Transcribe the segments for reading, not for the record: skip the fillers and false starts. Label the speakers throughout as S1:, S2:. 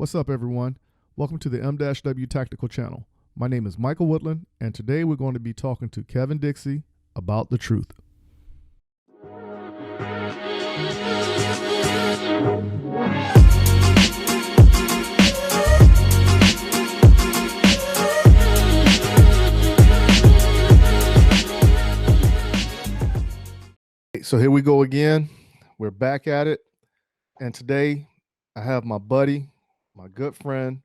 S1: What's up, everyone? Welcome to the 𝐬𝐤𝐤 Tactical channel. My name is Michael Woodland, and today we're going to be talking to Kevin Dixie about the truth. So here we go again. We're back at it. And today I have my buddy, my good friend,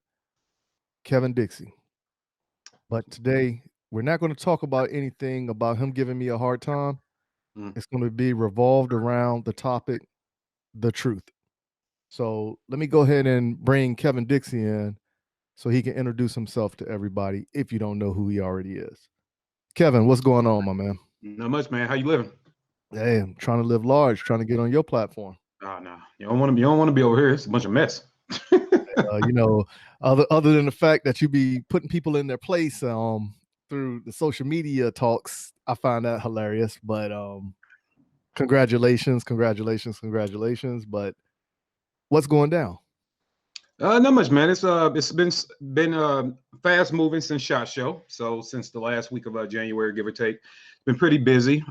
S1: Kevin Dixie. But today we're not going to talk about anything about him giving me a hard time. It's going to be revolved around the topic, the truth. So let me go ahead and bring Kevin Dixie in so he can introduce himself to everybody if you don't know who he already is. Kevin, what's going on, my man?
S2: Not much, man. How you living?
S1: Hey, I'm trying to live large, trying to get on your platform.
S2: Oh no, you don't want to be over here. It's a bunch of mess.
S1: You know, other than the fact that you be putting people in their place through the social media talks, I find that hilarious. But congratulations. But what's going down?
S2: Not much, man. It's been fast moving since SHOT Show. So since the last week of January, give or take, been pretty busy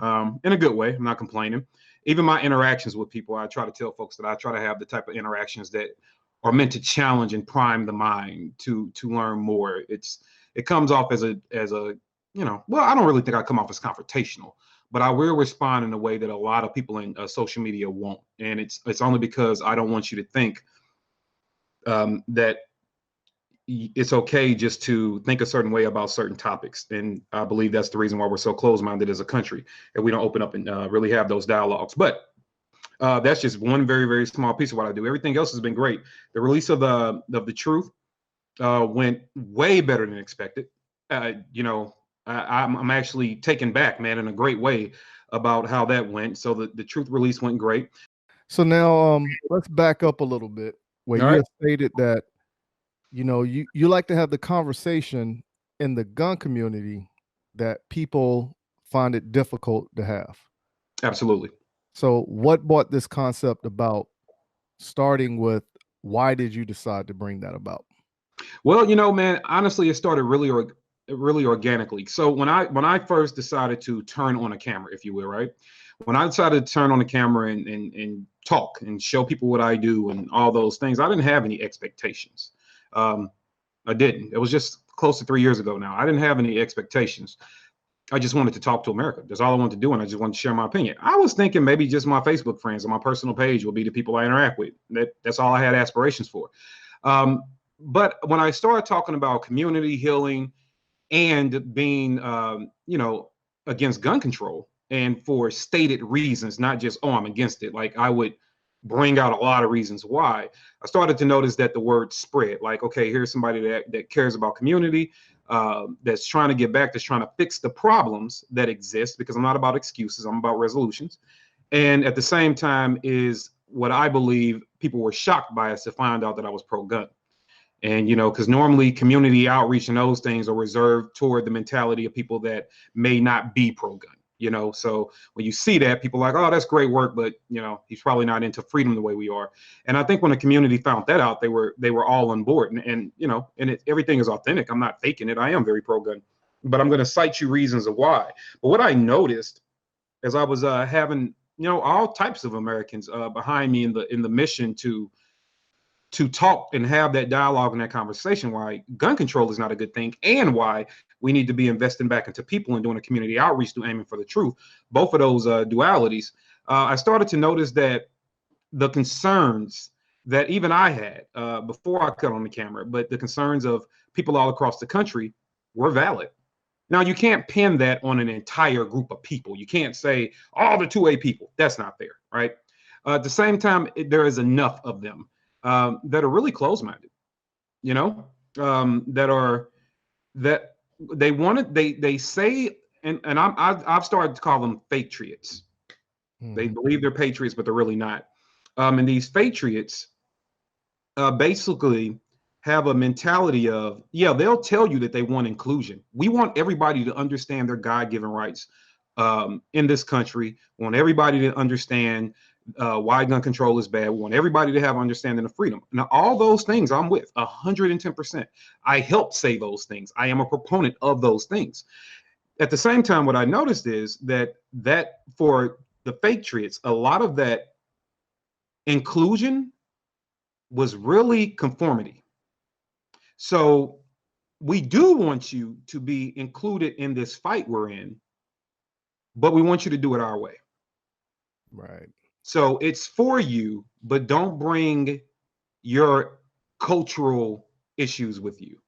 S2: in a good way. I'm not complaining. Even my interactions with people, I try to tell folks that I try to have the type of interactions that are meant to challenge and prime the mind to learn more. It comes off as a well, I don't really think I come off as confrontational, but I will respond in a way that a lot of people in social media won't. And it's only because I don't want you to think that it's okay just to think a certain way about certain topics. And I believe that's the reason why we're so closed-minded as a country, and we don't open up and really have those dialogues. But that's just one very, very small piece of what I do. Everything else has been great. The release of the truth went way better than expected. I'm actually taken back, man, in a great way about how that went. So the truth release went great.
S1: So now let's back up a little bit, where you have stated that, you know, you like to have the conversation in the gun community that people find it difficult to have.
S2: Absolutely.
S1: So what brought this concept about, starting with why did you decide to bring that about?
S2: Well, you know, man, honestly, it started really organically. So when I first decided to turn on a camera, if you will, right? When I decided to turn on the camera and talk and show people what I do and all those things, I didn't have any expectations. I didn't. It was just close to 3 years ago now. I didn't have any expectations. I just wanted to talk to America. That's all I wanted to do, and I just wanted to share my opinion. I was thinking maybe just my Facebook friends and my personal page will be the people I interact with. That's all I had aspirations for. But when I started talking about community healing and being, against gun control, and for stated reasons, not just, oh, I'm against it. Like, I would bring out a lot of reasons why. I started to notice that the word spread. Like, okay, here's somebody that cares about community, that's trying to get back, that's trying to fix the problems that exist, because I'm not about excuses, I'm about resolutions. And at the same time is what I believe people were shocked by, is to find out that I was pro-gun. And, because normally community outreach and those things are reserved toward the mentality of people that may not be pro-gun. So when you see that, people are like, oh, that's great work, but he's probably not into freedom the way we are. And I think when the community found that out, they were all on board. And everything is authentic. I'm not faking it. I am very pro-gun, but I'm going to cite you reasons of why. But what I noticed as I was having all types of Americans behind me in the mission to talk and have that dialogue and that conversation, why gun control is not a good thing, and why we need to be investing back into people and doing a community outreach to aiming for the truth. Both of those dualities, I started to notice that the concerns that even I had before I cut on the camera, but the concerns of people all across the country were valid. Now, you can't pin that on an entire group of people. You can't say all the 2A people. That's not fair, right? At the same time, there is enough of them that are really close-minded, that they say, and I've started to call them patriots. They believe they're patriots, but they're really not. And these patriots basically have a mentality of, they'll tell you that they want inclusion. We want everybody to understand their God-given rights in this country. We want everybody to understand wide gun control is bad. We want everybody to have understanding of freedom. Now, all those things I'm with 110%. I help say those things. I am a proponent of those things. At the same time, what I noticed is that for the Patriots, a lot of that inclusion was really conformity. So we do want you to be included in this fight we're in, but we want you to do it our way.
S1: Right.
S2: So it's for you, but don't bring your cultural issues with you.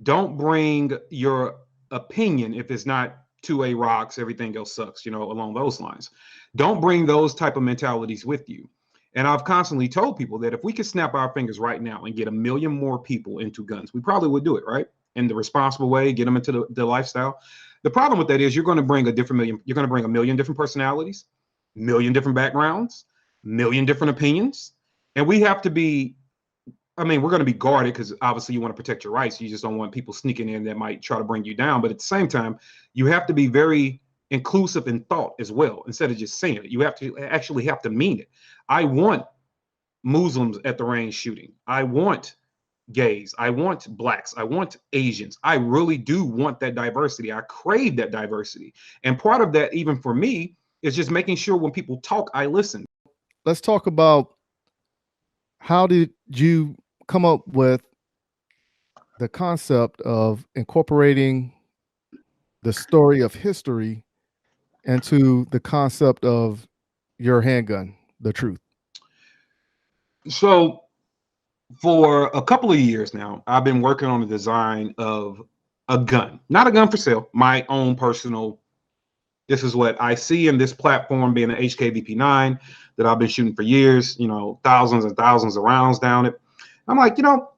S2: Don't bring your opinion if it's not 2A rocks, everything else sucks, you know, along those lines. Don't bring those type of mentalities with you. And I've constantly told people that if we could snap our fingers right now and get 1 million more people into guns, we probably would do it, right? In the responsible way, get them into the lifestyle. The problem with that is you're going to bring you're going to bring 1 million different personalities, 1 million different backgrounds, 1 million different opinions. And we have to be, I mean, we're going to be guarded because obviously you want to protect your rights. You just don't want people sneaking in that might try to bring you down. But at the same time, you have to be very inclusive in thought as well, instead of just saying it. You have to actually have to mean it. I want Muslims at the range shooting. I want gays. I want blacks. I want Asians. I really do want that diversity. I crave that diversity. And part of that, even for me, is just making sure when people talk, I listen.
S1: Let's talk about, how did you come up with the concept of incorporating the story of history into the concept of your handgun, the truth?
S2: So for a couple of years now, I've been working on the design of a gun, not a gun for sale, my own personal. This is what I see in this platform, being an HK-VP9 that I've been shooting for years, you know, thousands and thousands of rounds down it. I'm like, you know,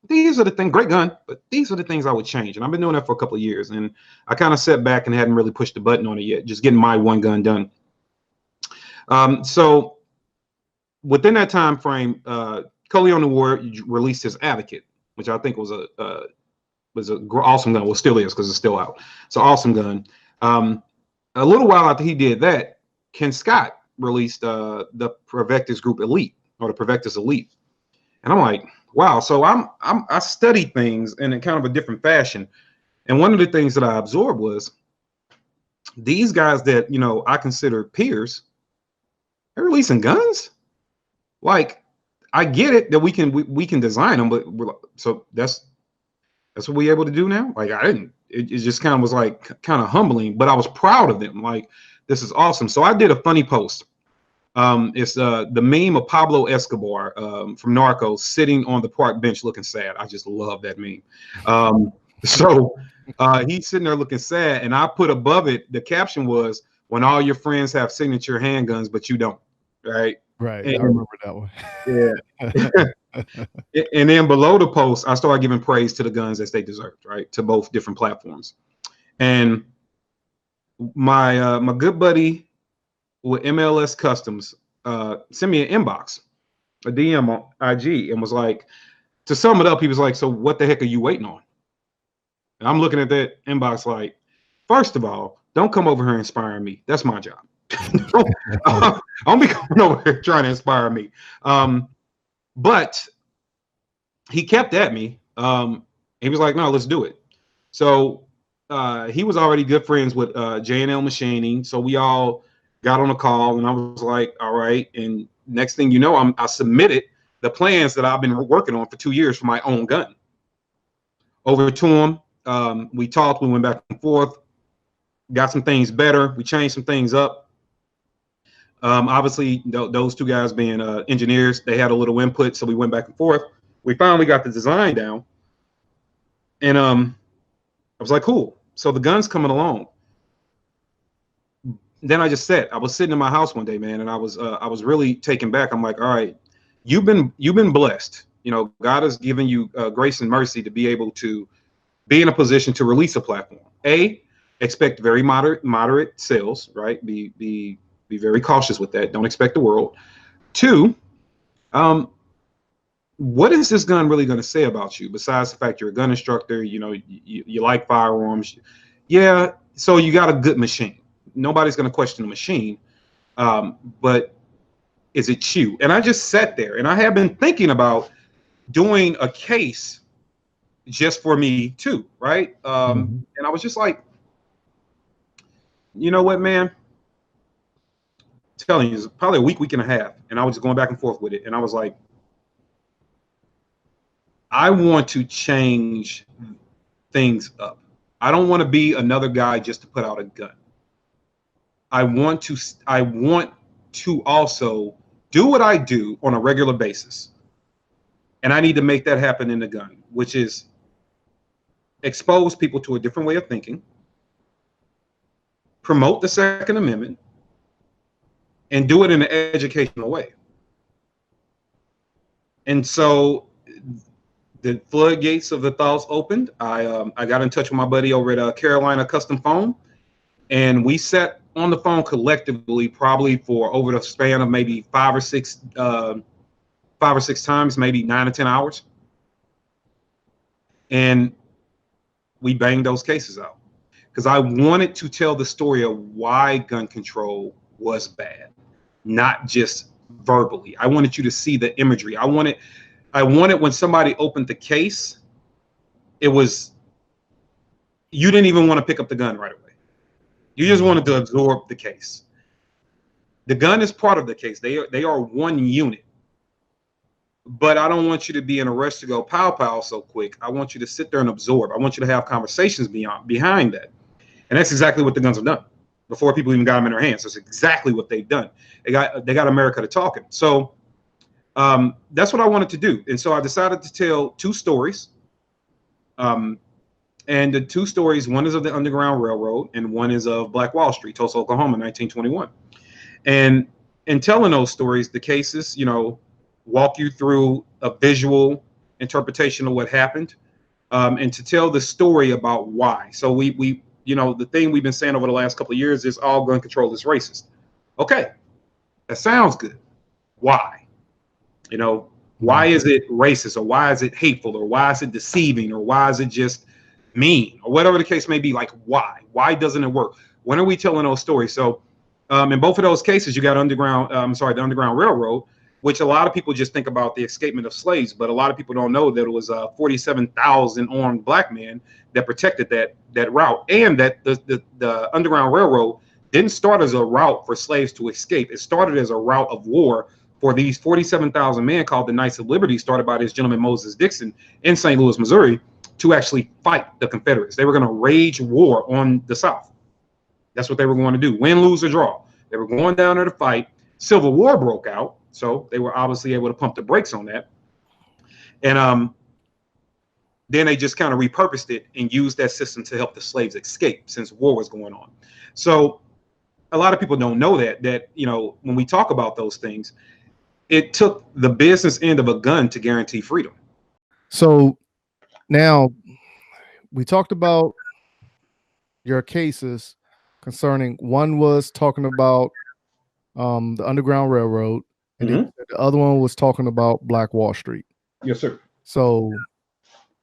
S2: these are the things, great gun, but these are the things I would change. And I've been doing that for a couple of years, and I kind of sat back and hadn't really pushed the button on it yet, just getting my one gun done. So within that time frame, Coleon Award released his Advocate, which I think was a awesome gun. Well, still is, because it's still out. It's an awesome gun. A little while after he did that, Ken Scott released the Provectus Group Elite, or the Provectus Elite, and I'm like, wow. So I study things in a kind of a different fashion, and one of the things that I absorbed was these guys that, you know, I consider peers, they're releasing guns. Like, I get it that we can design them, but so that's what we're able to do now. Like, I didn't. It just kind of was like kind of humbling, but I was proud of them. Like, this is awesome. So I did a funny post. It's the meme of Pablo Escobar from Narcos sitting on the park bench looking sad. I just love that meme. So he's sitting there looking sad, and I put above it, the caption was, "When all your friends have signature handguns, but you don't." Right.
S1: Right.
S2: And,
S1: I remember that one.
S2: Yeah. And then below the post, I started giving praise to the guns as they deserved, right? To both different platforms. And my my good buddy with MLS Customs sent me an inbox, a DM on IG, and was like, to sum it up, he was like, "So what the heck are you waiting on?" And I'm looking at that inbox like, first of all, don't come over here inspiring me. That's my job. Don't be coming over here trying to inspire me. But he kept at me. He was like, "No, let's do it." So he was already good friends with J&L Machining. So we all got on a call, and I was like, all right. And next thing you know, I submitted the plans that I've been working on for 2 years for my own gun over to him. We talked, we went back and forth, got some things better. We changed some things up. Obviously, those two guys being engineers, they had a little input, so we went back and forth. We finally got the design down, and I was like, cool. So the gun's coming along. Then I just said, I was sitting in my house one day, man, and I was really taken back. I'm like, all right, you've been blessed. You know, God has given you grace and mercy to be able to be in a position to release a platform. Expect very moderate sales, right? Be very cautious with that. Don't expect the world. 2, what is this gun really going to say about you, besides the fact you're a gun instructor, you know, you like firearms? Yeah, so you got a good machine. Nobody's going to question the machine. But is it you? And I just sat there, and I have been thinking about doing a case just for me too, right? And I was just like, you know what, man? I'm telling you, it's probably a week and a half, and I was just going back and forth with it, and I was like, I want to change things up. I don't want to be another guy just to put out a gun. I want to also do what I do on a regular basis. And I need to make that happen in the gun, which is expose people to a different way of thinking, promote the Second Amendment, and do it in an educational way. And so the floodgates of the thoughts opened. I got in touch with my buddy over at Carolina Custom Phone, and we sat on the phone collectively, probably for over the span of maybe 5 or 6 times, maybe 9 or 10 hours. And we banged those cases out because I wanted to tell the story of why gun control was bad, not just verbally. I wanted you to see the imagery. I wanted when somebody opened the case, it was, you didn't even want to pick up the gun right away. You just wanted to absorb the case. The gun is part of the case. They are one unit. But I don't want you to be in a rush to go pow pow so quick. I want you to sit there and absorb. I want you to have conversations behind that. And that's exactly what the guns have done. Before people even got them in their hands, that's exactly what they've done. They got America to talking. So that's what I wanted to do. And so I decided to tell 2 stories. And the 2 stories, one is of the Underground Railroad and one is of Black Wall Street, Tulsa, Oklahoma, 1921. And in telling those stories, the cases, you know, walk you through a visual interpretation of what happened, and to tell the story about why. So we you know, the thing we've been saying over the last couple of years is all gun control is racist. Okay, that sounds good. Why? You know, why is it racist, or why is it hateful, or why is it deceiving, or why is it just mean, or whatever the case may be? Like, why doesn't it work? When are we telling those stories? So in both of those cases, you got the Underground Railroad, which a lot of people just think about the escapement of slaves, but a lot of people don't know that it was 47,000 armed black men that protected that route, and that the Underground Railroad didn't start as a route for slaves to escape. It started as a route of war for these 47,000 men called the Knights of Liberty, started by this gentleman Moses Dixon in St. Louis, Missouri, to actually fight the Confederates. They were going to wage war on the South. That's what they were going to do, win, lose, or draw. They were going down there to fight. Civil War broke out. So they were obviously able to pump the brakes on that. And then they just kind of repurposed it and used that system to help the slaves escape since war was going on. So a lot of people don't know that, you know, when we talk about those things, it took the business end of a gun to guarantee freedom.
S1: So now we talked about your cases concerning, one was talking about the Underground Railroad, and then the other one was talking about Black Wall Street.
S2: Yes, sir.
S1: So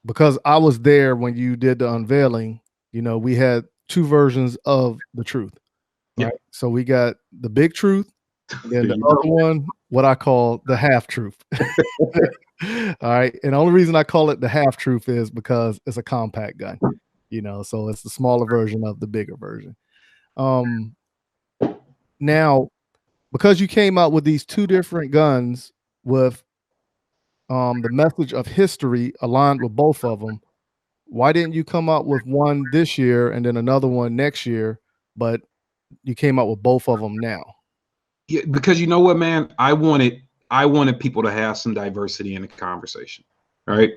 S1: because I was there when you did the unveiling, you know, we had 2 versions of the truth. Right? Yeah. So we got the big truth, and then the other one, what I call the half truth. All right. And the only reason I call it the half truth is because it's a compact gun, you know, so it's the smaller version of the bigger version. Now, because you came out with these 2 different guns with the message of history aligned with both of them, why didn't you come out with one this year and then another one next year, but you came out with both of them now?
S2: Yeah, because you know what, man, I wanted people to have some diversity in the conversation, right?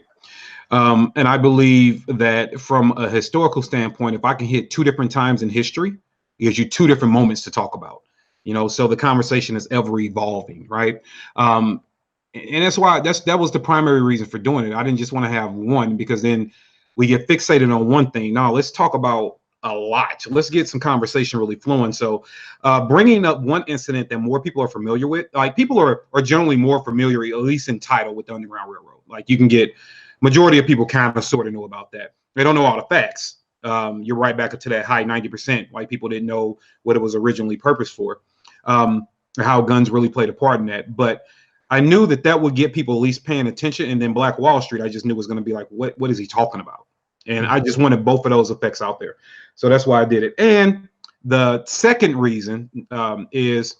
S2: And I believe that from a historical standpoint, if I can hit 2 different times in history, it gives you 2 different moments to talk about. You know, so the conversation is ever evolving, right? And that's why that was the primary reason for doing it. I didn't just want to have one, because then we get fixated on one thing. No, let's talk about a lot. Let's get some conversation really flowing. So bringing up one incident that more people are familiar with, like people are generally more familiar, at least in title, with the Underground Railroad. Like you can get, majority of people kind of sort of know about that. They don't know all the facts. You're right back up to that high 90%. White people didn't know what it was originally purposed for. how guns really played a part in that. But I knew that that would get people at least paying attention. And then Black Wall Street, I just knew was going to be like, what is he talking about? And I just wanted both of those effects out there. So that's why I did it. And the second reason is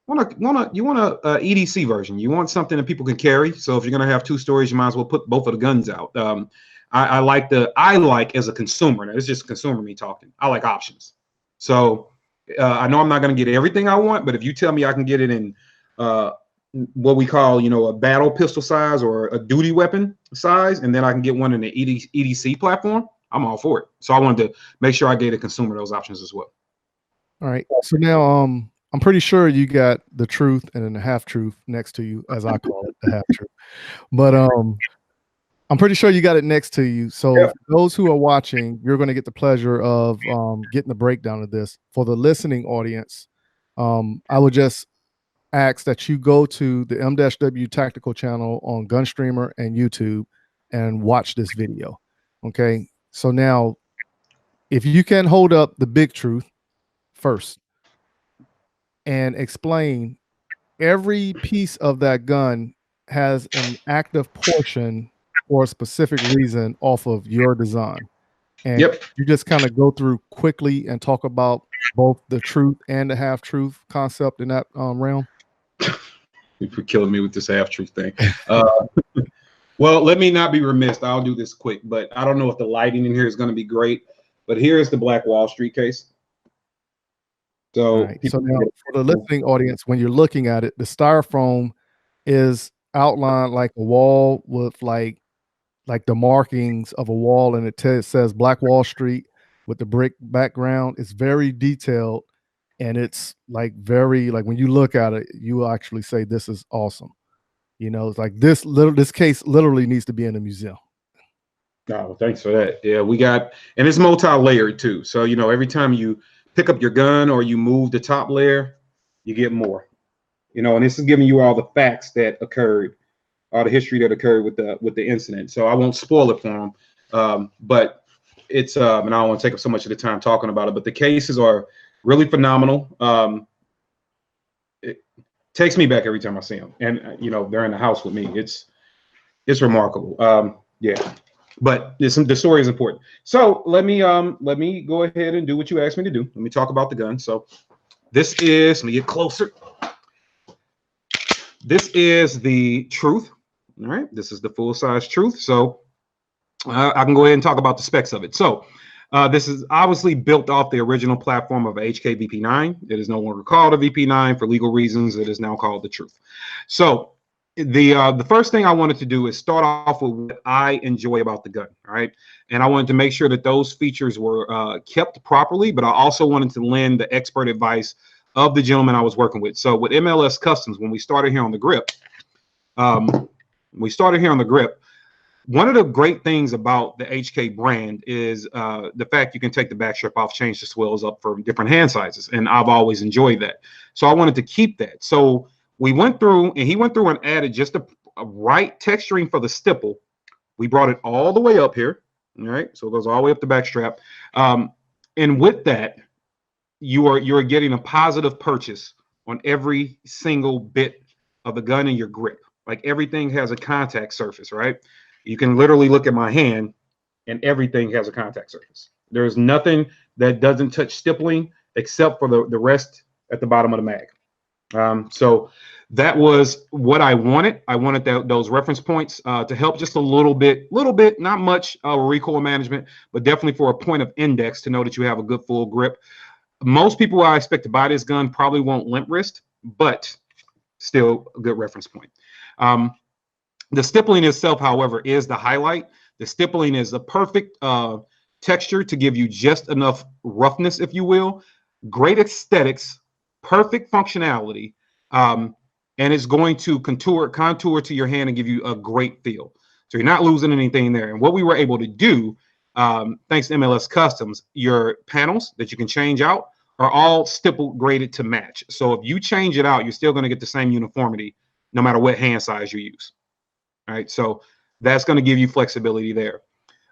S2: you want a EDC version. You want something that people can carry. So if you're going to have two stories, you might as well put both of the guns out. I like as a consumer, now it's just consumer me talking, I like options. So I know I'm not going to get everything I want, but if you tell me I can get it in what we call, a battle pistol size or a duty weapon size, and then I can get one in the EDC platform, I'm all for it. So I wanted to make sure I gave the consumer those options as well.
S1: All right. So now I'm pretty sure you got the truth and then the half truth next to you, as I call it, the half truth. But I'm pretty sure you got it next to you. So
S2: Yeah.
S1: for those who are watching, you're going to get the pleasure of getting the breakdown of this. For the listening audience, I would just ask that you go to the 𝐚-𝐧𝐭 Tactical channel on Gunstreamer and YouTube and watch this video. Okay. So now, if you can hold up the big truth first and explain every piece of that gun has an active portion for a specific reason off of your design. And you just kind of go through quickly and talk about both the truth and the half truth concept in that realm.
S2: You're killing me with this half truth thing. Well, let me not be remiss. I'll do this quick, but I don't know if the lighting in here is going to be great. But here's the Black Wall Street case. So,
S1: so now for the listening audience, when you're looking at it, the styrofoam is outlined like a wall with like the markings of a wall, and it says Black Wall Street with the brick background. It's very detailed, and it's like very, like when you look at it, you will actually say this is awesome. It's like this case literally needs to be in a museum.
S2: Oh, thanks for that. Yeah, and it's multi-layered too. So, every time you pick up your gun or you move the top layer, you get more, and this is giving you all the facts that occurred, all the history that occurred with the incident. So I won't spoil it for them. But it's, and I don't want to take up so much of the time talking about it, but the cases are really phenomenal. It takes me back every time I see them, and, they're in the house with me. It's remarkable. Yeah. But the story is important. So let me go ahead and do what you asked me to do. Let me talk about the gun. So this is, let me get closer. This is the truth. All right. This is the full size truth. So I can go ahead and talk about the specs of it. So this is obviously built off the original platform of HK VP9. It is no longer called a VP9 for legal reasons. It is now called the truth. So the first thing I wanted to do is start off with what I enjoy about the gun, all right? And I wanted to make sure that those features were kept properly, but I also wanted to lend the expert advice of the gentleman I was working with. So with MLS Customs, when we started here on the grip, one of the great things about the HK brand is the fact you can take the back strip off, change the swells up for different hand sizes, and I've always enjoyed that. So I wanted to keep that. So we went through, and he went through and added just a right texturing for the stipple. We brought it all the way up here, all right? So it goes all the way up the back strap. And with that, you're getting a positive purchase on every single bit of the gun in your grip. Like everything has a contact surface, right? You can literally look at my hand, and everything has a contact surface. There's nothing that doesn't touch stippling except for the rest at the bottom of the mag. So that was what I wanted. I wanted those reference points to help just a little bit, not much recoil management, but definitely for a point of index to know that you have a good full grip. Most people I expect to buy this gun probably won't limp wrist, but still a good reference point. The stippling itself, however, is the highlight. The stippling is the perfect texture to give you just enough roughness, if you will. Great aesthetics, perfect functionality, and it's going to contour to your hand and give you a great feel. So you're not losing anything there. And what we were able to do, thanks to MLS Customs, your panels that you can change out are all stipple graded to match. So if you change it out, you're still going to get the same uniformity no matter what hand size you use. All right, so that's going to give you flexibility there.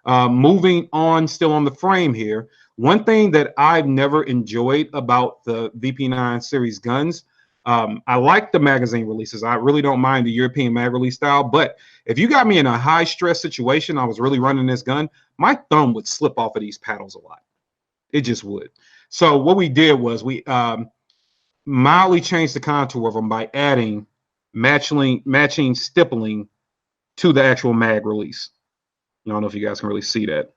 S2: Moving on, still on the frame here, one thing that I've never enjoyed about the VP9 series guns I like the magazine releases. I really don't mind the European mag release style, but if you got me in a high stress situation, I was really running this gun, my thumb would slip off of these paddles a lot. It just would. So what we did was we mildly changed the contour of them by adding matching stippling to the actual mag release. I don't know if you guys can really see that.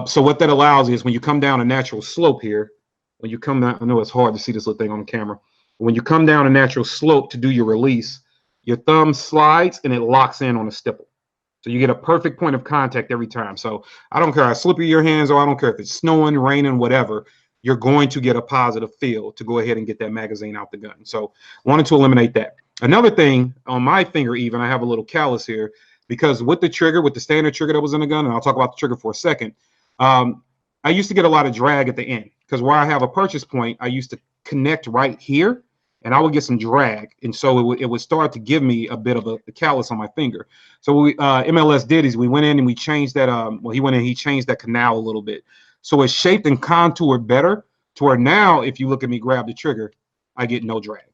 S2: So what that allows is when you come down a natural slope here, when you come down, I know it's hard to see this little thing on the camera. When you come down a natural slope to do your release, your thumb slides and it locks in on a stipple. So you get a perfect point of contact every time. So I don't care how slippery your hands are. I don't care if it's snowing, raining, whatever. You're going to get a positive feel to go ahead and get that magazine out the gun. So wanted to eliminate that. Another thing on my finger, even, I have a little callus here because with the trigger, with the standard trigger that was in the gun, and I'll talk about the trigger for a second, I used to get a lot of drag at the end because where I have a purchase point, I used to connect right here and I would get some drag. And so it would start to give me a bit of a callus on my finger. So we, MLS did is we went in and we changed that. Well, he went in, he changed that canal a little bit. So it's shaped and contoured better to where now, if you look at me grab the trigger, I get no drag.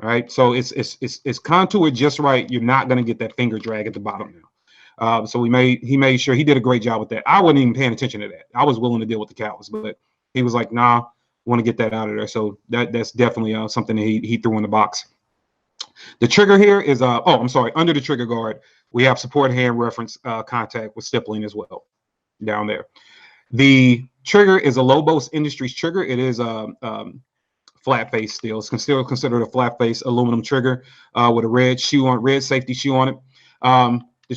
S2: All right. So it's contoured just right. You're not going to get that finger drag at the bottom now. So he made sure he did a great job with that. I wasn't even paying attention to that. I was willing to deal with the callus, but he was like, nah, want to get that out of there. So that's definitely something that he threw in the box. The trigger here is I'm sorry, under the trigger guard, we have support hand reference contact with stippling as well down there. The trigger is a Lobos Industries trigger. It is flat face still. It's still considered a flat face aluminum trigger with a red safety shoe on it. The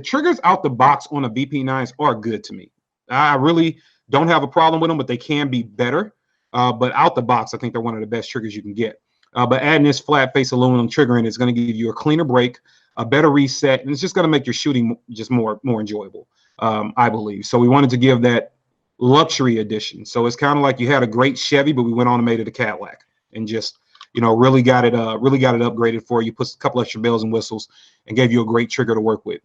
S2: triggers out the box on a BP9s are good to me. I really don't have a problem with them, but they can be better. But out the box, I think they're one of the best triggers you can get. But adding this flat face aluminum trigger in is going to give you a cleaner break, a better reset, and it's just going to make your shooting just more enjoyable, I believe. So we wanted to give that luxury edition. So it's kind of like you had a great Chevy, but we went on and made it a Cadillac and just, really got it upgraded for you, put a couple extra bells and whistles and gave you a great trigger to work with.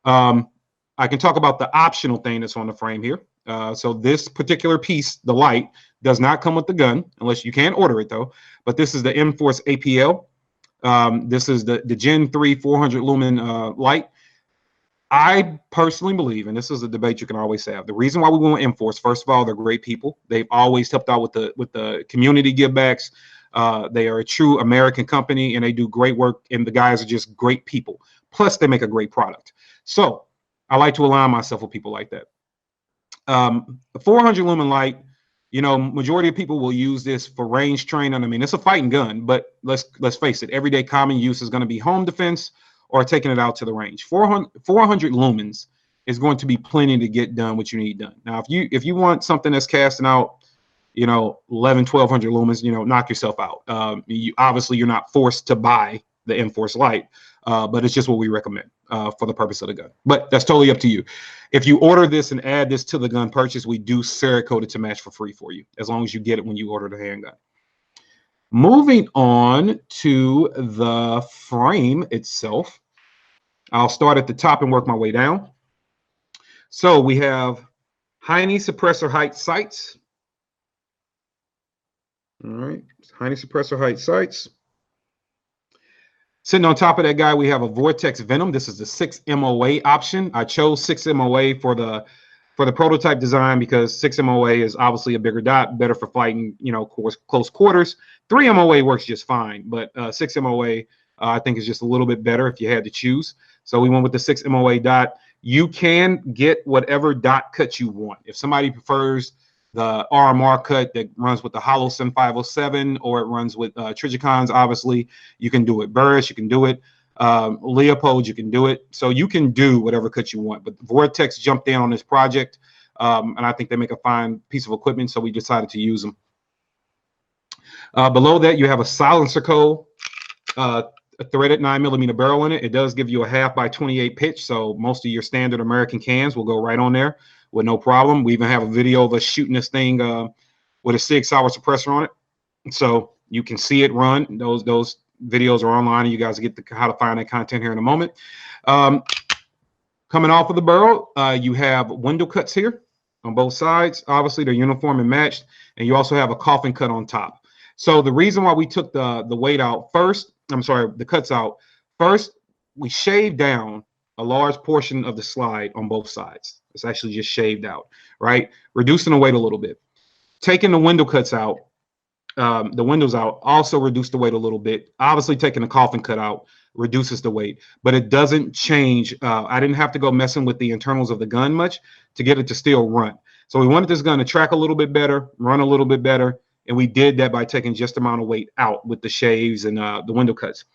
S2: I can talk about the optional thing that's on the frame here. So this particular piece, the light, does not come with the gun unless you can order it though. But this is the M-Force APL. This is the Gen 3 400 lumen light. I personally believe, and this is a debate you can always have, the reason why we want M-Force, first of all, they're great people. They've always helped out with the community givebacks. They are a true American company and they do great work, and the guys are just great people. Plus, they make a great product. So I like to align myself with people like that. The 400 lumen light, majority of people will use this for range training. I mean, it's a fighting gun, but let's face it, everyday common use is going to be home defense or taking it out to the range. 400 lumens is going to be plenty to get done what you need done. Now, if you want something that's casting out, 1200 lumens, knock yourself out. Obviously, you're not forced to buy the M-Force light, but it's just what we recommend for the purpose of the gun. But that's totally up to you. If you order this and add this to the gun purchase, we do Cerakote it to match for free for you, as long as you get it when you order the handgun. Moving on to the frame itself, I'll start at the top and work my way down. So we have Heine suppressor height sights. All right, Heine suppressor height sights. Sitting on top of that guy, we have a Vortex Venom. This is the 6 MOA option. I chose 6 MOA for the prototype design because 6 MOA is obviously a bigger dot, better for fighting, close quarters. 3 MOA works just fine, but 6 MOA I think is just a little bit better if you had to choose. So we went with the 6 MOA dot. You can get whatever dot cut you want. If somebody prefers the RMR cut that runs with the Holosun 507, or it runs with Trijicons, obviously, you can do it. Burris, you can do it. Leopold, you can do it. So you can do whatever cut you want. But Vortex jumped in on this project, and I think they make a fine piece of equipment, so we decided to use them. Below that, you have a silencer core, a threaded 9mm barrel in it. It does give you a 1/2 by 28 pitch, so most of your standard American cans will go right on there with no problem. We even have a video of us shooting this thing with a SIG Sauer suppressor on it, so you can see it run. Those videos are online, and you guys get how to find that content here in a moment. Coming off of the barrel, you have window cuts here on both sides. Obviously, they're uniform and matched, and you also have a coffin cut on top. So the reason why we took the weight out first, I'm sorry, the cuts out first, we shaved down a large portion of the slide on both sides. It's actually just shaved out, right? Reducing the weight a little bit. Taking the window cuts out, the windows out, also reduced the weight a little bit. Obviously, taking the coffin cut out reduces the weight, but it doesn't change. I didn't have to go messing with the internals of the gun much to get it to still run. So we wanted this gun to track a little bit better, run a little bit better, and we did that by taking just the amount of weight out with the shaves and the window cuts.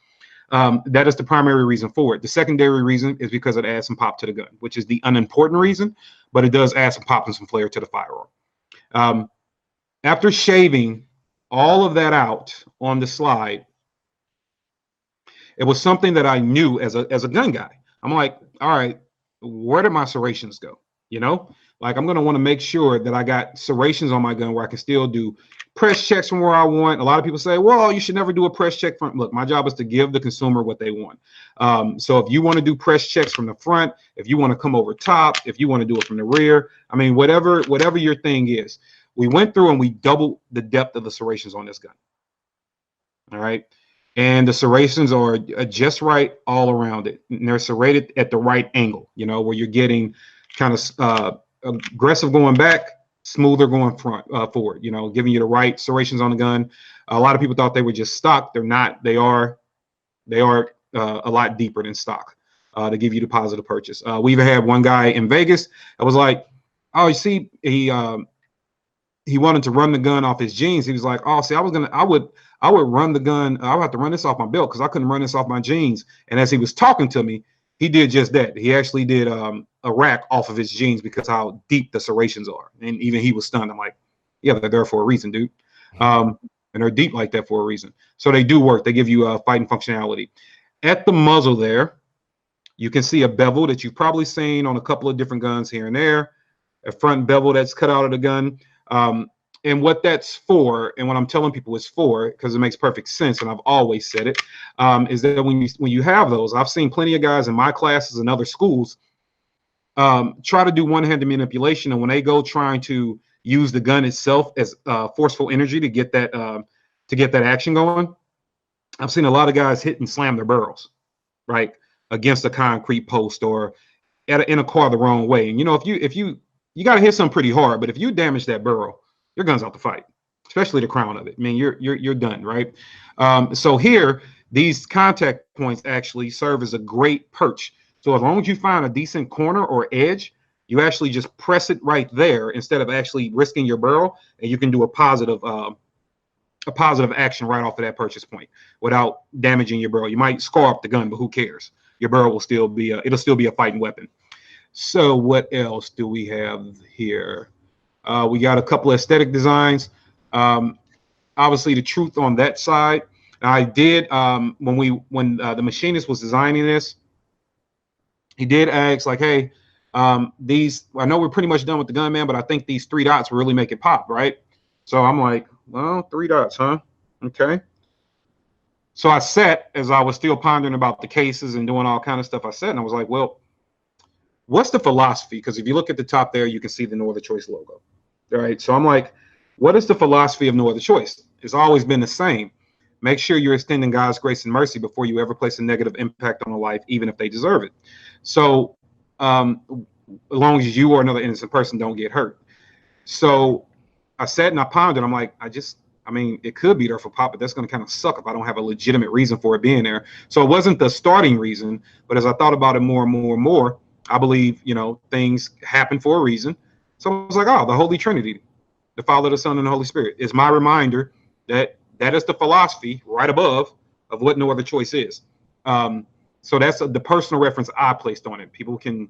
S2: That is the primary reason for it. The secondary reason is because it adds some pop to the gun, which is the unimportant reason, but it does add some pop and some flair to the firearm. After shaving all of that out on the slide, it was something that I knew as a gun guy. I'm like, all right, where did my serrations go? You know, like I'm going to want to make sure that I got serrations on my gun where I can still do press checks from where I want. A lot of people say, well, you should never do a press check from. Look, my job is to give the consumer what they want. So if you want to do press checks from the front, if you want to come over top, if you want to do it from the rear, I mean, whatever your thing is, we went through and we doubled the depth of the serrations on this gun. All right. And the serrations are just right all around it. And they're serrated at the right angle, you know, where you're getting kind of aggressive going back, smoother going forward, you know, giving you the right serrations on the gun. A lot of people thought they were just stock. They're not. They are a lot deeper than stock to give you the positive purchase. We even had one guy in Vegas that was like, oh, you see, he wanted to run the gun off his jeans. He was like, oh, see, I would run the gun. I would have to run this off my belt because I couldn't run this off my jeans. And as he was talking to me, he did just that. He actually did a rack off of his jeans because how deep the serrations are. And even he was stunned. I'm like, yeah, they're there for a reason, dude. And they're deep like that for a reason. So they do work. They give you fighting functionality. At the muzzle there, you can see a bevel that you've probably seen on a couple of different guns here and there. A front bevel that's cut out of the gun. And what that's for, and what I'm telling people it's for, because it makes perfect sense, and I've always said it, is that when you have those, I've seen plenty of guys in my classes and other schools try to do one-handed manipulation, and when they go trying to use the gun itself as forceful energy to get that action going, I've seen a lot of guys hit and slam their barrels, right, against a concrete post or in a car the wrong way. And you know, if you got to hit something pretty hard, but if you damage that barrel, your gun's out the fight, especially the crown of it. I mean, you're done, right? So here, these contact points actually serve as a great perch. So as long as you find a decent corner or edge, you actually just press it right there instead of actually risking your barrel, and you can do a positive action right off of that purchase point without damaging your barrel. You might scar up the gun, but who cares? Your barrel will still be it'll still be a fighting weapon. So what else do we have here? We got a couple of aesthetic designs. Obviously, the truth on that side. I did when the machinist was designing this, he did ask like, "Hey, these. I know we're pretty much done with the gun, man, but I think these 3 dots will really make it pop, right?" So I'm like, "Well, 3 dots, huh? Okay." So I sat as I was still pondering about the cases and doing all kind of stuff. I sat and I was like, "Well, what's the philosophy?" Because if you look at the top there, you can see the No Other Choice logo. All right. So I'm like, what is the philosophy of No Other Choice? It's always been the same. Make sure you're extending God's grace and mercy before you ever place a negative impact on a life, even if they deserve it. So as long as you or another innocent person don't get hurt. So I sat and I pondered. I'm like, I mean, it could be there for pop, but that's going to kind of suck if I don't have a legitimate reason for it being there. So it wasn't the starting reason, but as I thought about it more and more and more, I believe, you know, things happen for a reason. So I was like, oh, the Holy Trinity, the Father, the Son, and the Holy Spirit is my reminder that that is the philosophy right above of what No Other Choice is. So that's the personal reference I placed on it. People can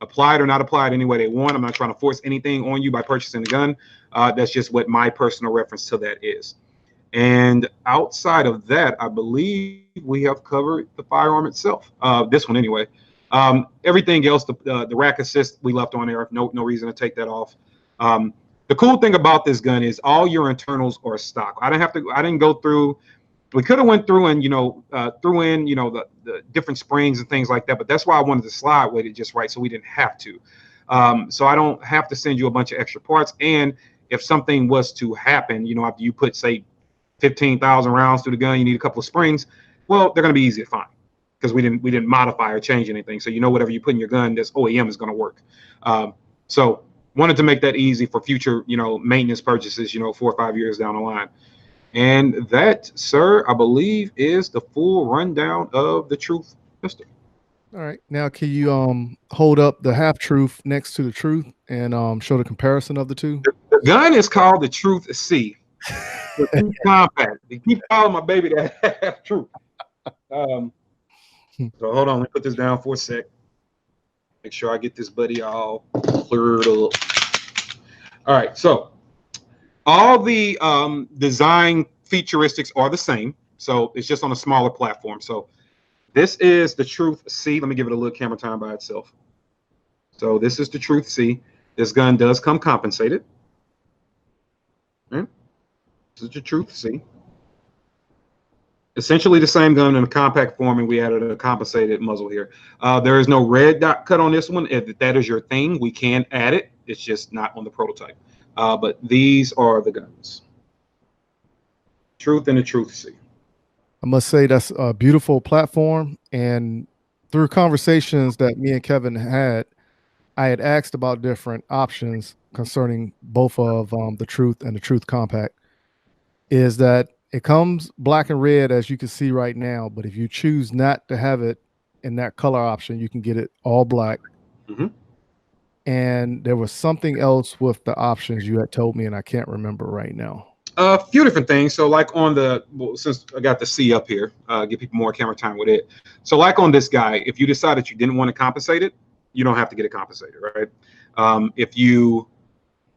S2: apply it or not apply it any way they want. I'm not trying to force anything on you by purchasing the gun. That's just what my personal reference to that is. And outside of that, I believe we have covered the firearm itself. This one anyway. Everything else, the rack assist we left on there. No reason to take that off. The cool thing about this gun is all your internals are stock. I didn't go through. We could have went through and threw in the different springs and things like that. But that's why I wanted to slide with it just right, so we didn't have to. So I don't have to send you a bunch of extra parts. And if something was to happen, after you put say 15,000 rounds through the gun. You need a couple of springs. Well, they're going to be easy to find because we didn't modify or change anything. So whatever you put in your gun, this OEM is going to work. So wanted to make that easy for future maintenance purchases 4 or 5 years down the line. And that, sir, I believe is the full rundown of the Truth pistol.
S1: All right. Now, can you hold up the Half Truth next to the Truth and show the comparison of the two?
S2: The gun is called the Truth C. The compact. They keep calling my baby that Half Truth. So hold on, let me put this down for a sec. Make sure I get this buddy all cleared up. All right, so all the design featuristics are the same. So it's just on a smaller platform. So this is the Truth C. Let me give it a little camera time by itself. So this is the Truth C. This gun does come compensated. Okay. This is the Truth C. Essentially the same gun in a compact form, and we added a compensated muzzle here. There is no red dot cut on this one. If that is your thing, we can add it. It's just not on the prototype. But these are the guns. Truth and the Truth C.
S1: I must say that's a beautiful platform. And through conversations that me and Kevin had, I had asked about different options concerning both of the Truth and the Truth Compact. Is that it comes black and red, as you can see right now, but if you choose not to have it in that color option, you can get it all black.
S2: Mm-hmm.
S1: And there was something else with the options you had told me, and I can't remember right now.
S2: A few different things. So like on the, since I got the C up here, give people more camera time with it. So like on this guy, if you decided you didn't want to compensate it, you don't have to get it compensated, right? If you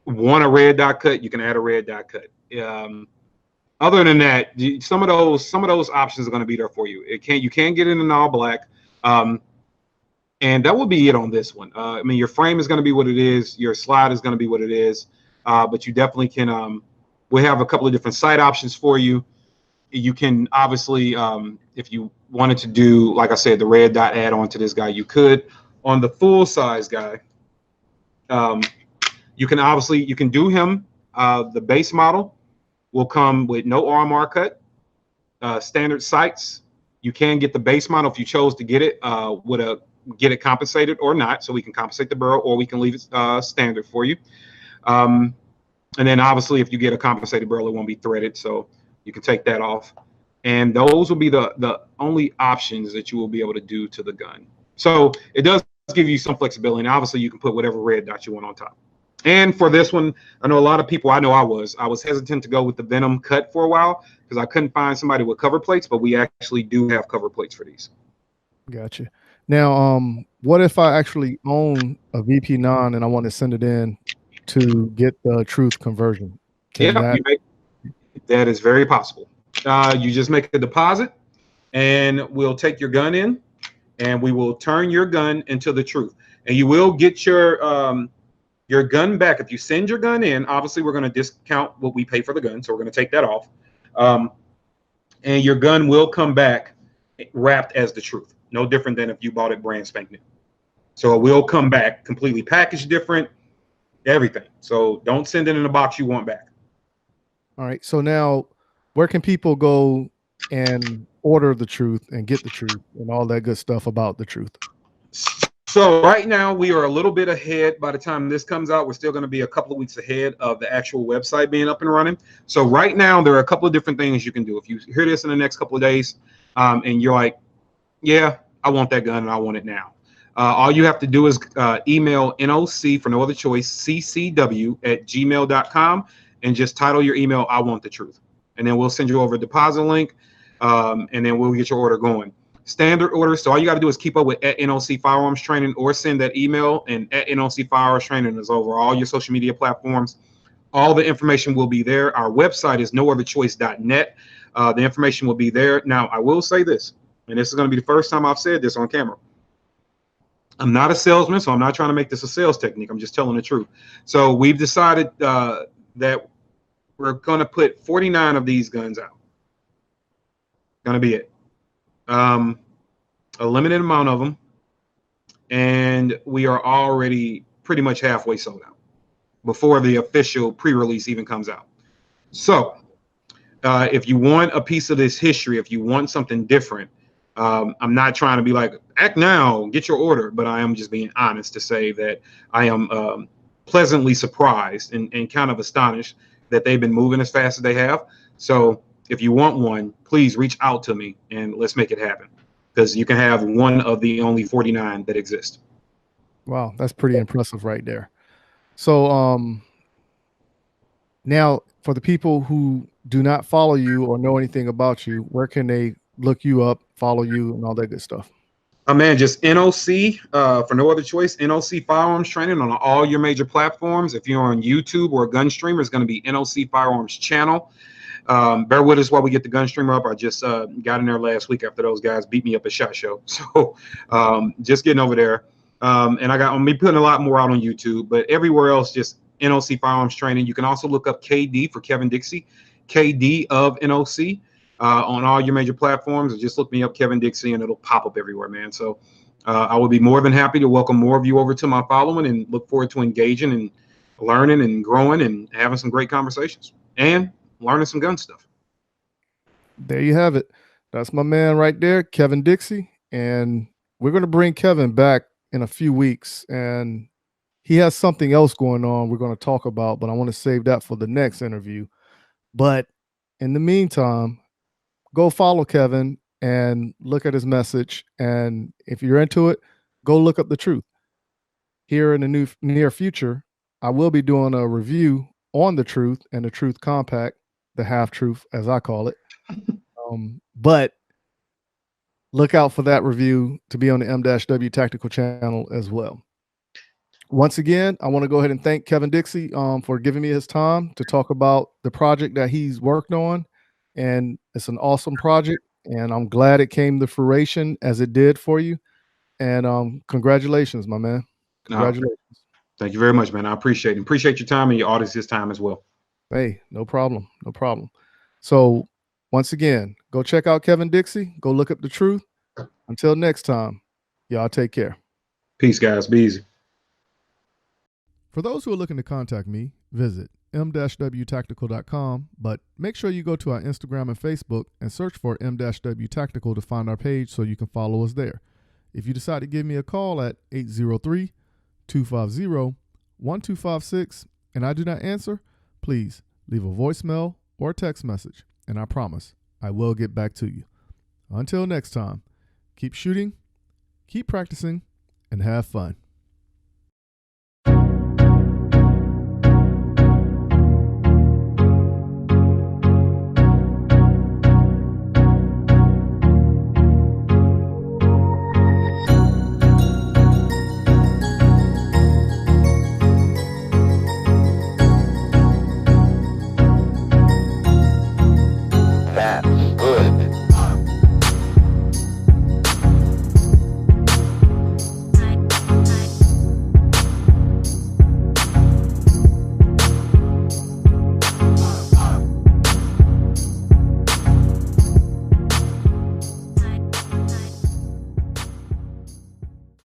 S2: want a red dot cut, you can add a red dot cut. Other than that, some of those options are going to be there for you. You can get it in all black, and that will be it on this one. I mean, your frame is going to be what it is. Your slide is going to be what it is. But you definitely can. We have a couple of different sight options for you. You can obviously, if you wanted to do, like I said, the red dot add on to this guy, you could. On the full size guy, you can do him. The base model will come with no RMR cut, standard sights. You can get the base model if you chose to get it get it compensated or not. So we can compensate the barrel, or we can leave it standard for you. And then obviously if you get a compensated barrel, it won't be threaded, so you can take that off. And those will be the only options that you will be able to do to the gun. So it does give you some flexibility, and obviously you can put whatever red dot you want on top. And for this one, I know a lot of people, I was hesitant to go with the Venom cut for a while because I couldn't find somebody with cover plates, but we actually do have cover plates for these.
S1: Gotcha. Now, what if I actually own a VP9 and I want to send it in to get the Truth conversion?
S2: That is very possible. You just make a deposit, and we'll take your gun in, and we will turn your gun into the Truth, and you will get your gun back. If you send your gun in, obviously we're going to discount what we pay for the gun, so we're going to take that off, and your gun will come back wrapped as the Truth, no different than if you bought it brand spank new. So it will come back completely packaged different, everything. So don't send it in a box you want back.
S1: All right. So now, where can people go and order the Truth and get the Truth and all that good stuff about the Truth?
S2: So right now we are a little bit ahead. By the time this comes out, we're still going to be a couple of weeks ahead of the actual website being up and running. So right now there are a couple of different things you can do. If you hear this in the next couple of days, and you're like, yeah, I want that gun and I want it now. All you have to do is email NOC for no other choice, ccw@gmail.com, and just title your email, I want the Truth. And then we'll send you over a deposit link, and then we'll get your order going. Standard order. So all you got to do is keep up with @NOC Firearms Training, or send that email, and @NOC Firearms Training is over all your social media platforms. All the information will be there. Our website is nootherchoice.net. The information will be there. Now, I will say this, and this is going to be the first time I've said this on camera. I'm not a salesman, so I'm not trying to make this a sales technique. I'm just telling the truth. So we've decided that we're going to put 49 of these guns out. Going to be it. A limited amount of them. And we are already pretty much halfway sold out before the official pre-release even comes out. So if you want a piece of this history, if you want something different, I'm not trying to be like, act now, get your order, but I am just being honest to say that I am pleasantly surprised and kind of astonished that they've been moving as fast as they have. So if you want one, please reach out to me and let's make it happen, because you can have one of the only 49 that exist.
S1: Wow, that's pretty impressive right there. So now for the people who do not follow you or know anything about you, where can they look you up, follow you, and all that good stuff?
S2: Man, just NOC for no other choice. NOC Firearms Training on all your major platforms. If you're on YouTube or a gun streamer, it's going to be NOC Firearms channel. Bear with us while we get the gun streamer up. I just got in there last week after those guys beat me up at SHOT Show. So just getting over there. And I'm putting a lot more out on YouTube, but everywhere else, just NOC Firearms Training. You can also look up KD for Kevin Dixie, KD of NOC. On all your major platforms, or just look me up, Kevin Dixie, and it'll pop up everywhere, man. So I would be more than happy to welcome more of you over to my following, and look forward to engaging and learning and growing and having some great conversations and learning some gun stuff.
S1: There you have it. That's my man right there, Kevin Dixie. And we're going to bring Kevin back in a few weeks. And he has something else going on we're going to talk about, but I want to save that for the next interview. But in the meantime, go follow Kevin and look at his message. And if you're into it, go look up The Truth. Here in the near future, I will be doing a review on The Truth and The Truth Compact, the half truth, as I call it. But look out for that review to be on the 𝐷W Tactical channel as well. Once again, I want to go ahead and thank Kevin Dixie for giving me his time to talk about the project that he's worked on. And it's an awesome project, and I'm glad it came to fruition as it did for you. And congratulations, my man. Congratulations.
S2: Thank you very much, man. I appreciate it. Appreciate your time and your audience's time as well.
S1: Hey, no problem. No problem. So once again, go check out Kevin Dixie. Go look up The Truth. Until next time, y'all take care.
S2: Peace, guys. Be easy.
S1: For those who are looking to contact me, visit 𝐚-𝐤𝐿𝐻.com, but make sure you go to our Instagram and Facebook and search for 𝐚-𝐤 Tactical to find our page so you can follow us there. If you decide to give me a call at 803-250-1256 and I do not answer, please leave a voicemail or a text message, and I promise I will get back to you. Until next time, keep shooting, keep practicing, and have fun.